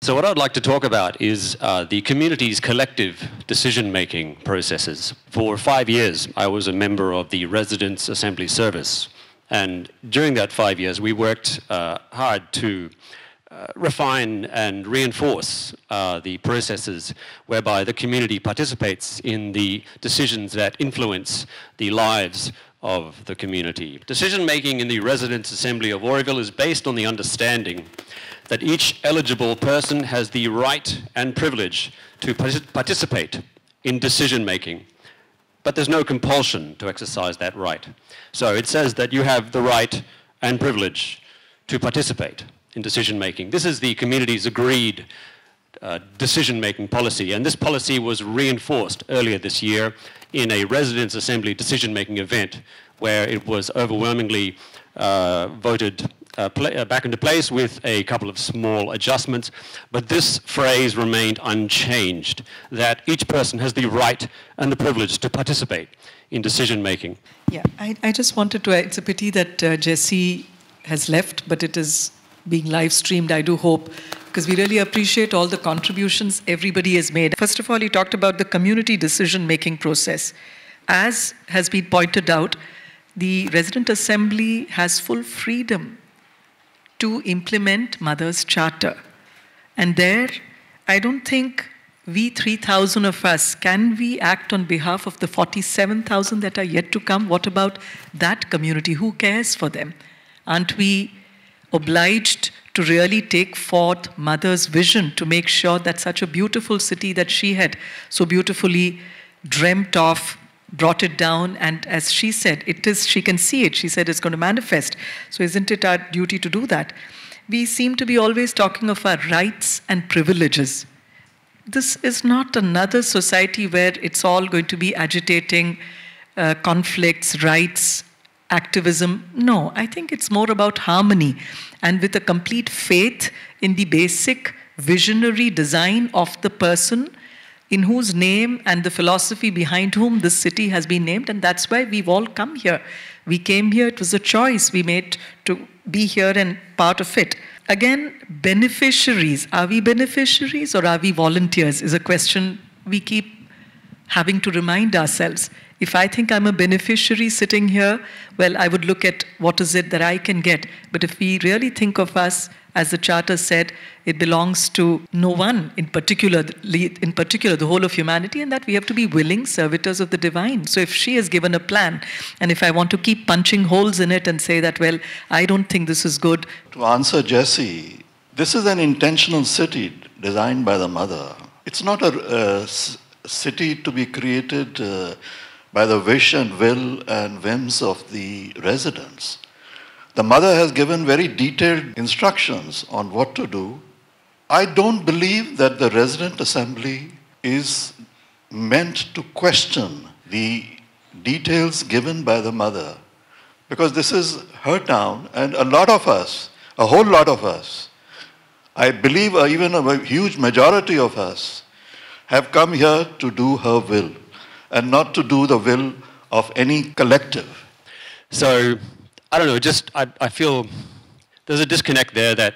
So what I'd like to talk about is the community's collective decision-making processes. For 5 years, I was a member of the Residents' Assembly Service. And during that 5 years, we worked hard to refine and reinforce the processes whereby the community participates in the decisions that influence the lives of the community. Decision-making in the Residents' Assembly of Oroville is based on the understanding that each eligible person has the right and privilege to participate in decision-making, but there's no compulsion to exercise that right. So it says that you have the right and privilege to participate in decision-making. This is the community's agreed decision-making policy, and this policy was reinforced earlier this year in a Residents' Assembly decision-making event where it was overwhelmingly voted back into place with a couple of small adjustments, but this phrase remained unchanged, that each person has the right and the privilege to participate in decision-making. Yeah, I just wanted to, it's a pity that Jesse has left, but it is being live streamed, I do hope, because we really appreciate all the contributions everybody has made. First of all, you talked about the community decision-making process. As has been pointed out, the Resident Assembly has full freedom to implement Mother's Charter. And there, I don't think we 3,000 of us, can we act on behalf of the 47,000 that are yet to come? What about that community? Who cares for them? Aren't we obliged to really take forth Mother's vision to make sure that such a beautiful city that she had so beautifully dreamt of, brought it down, and as she said, it is, she can see it. She said it's going to manifest. So isn't it our duty to do that? We seem to be always talking of our rights and privileges. This is not another society where it's all going to be agitating conflicts, rights, activism. No, I think it's more about harmony and with a complete faith in the basic visionary design of the person in whose name and the philosophy behind whom this city has been named, and that's why we've all come here. We came here, it was a choice we made to be here and part of it. Again, beneficiaries. Are we beneficiaries or are we volunteers is a question we keep having to remind ourselves. If I think I'm a beneficiary sitting here, well, I would look at what is it that I can get. But if we really think of us, as the Charter said, it belongs to no one, in particular, the whole of humanity, and that we have to be willing servitors of the divine. So if she has given a plan, and if I want to keep punching holes in it and say that, well, I don't think this is good. To answer Jesse, this is an intentional city designed by the Mother. It's not a city to be created by the wish and will and whims of the residents. The Mother has given very detailed instructions on what to do. I don't believe that the Resident Assembly is meant to question the details given by the Mother, because this is her town, and a lot of us, a whole lot of us, I believe even a huge majority of us, have come here to do her will and not to do the will of any collective. So, I don't know, just I feel there's a disconnect there that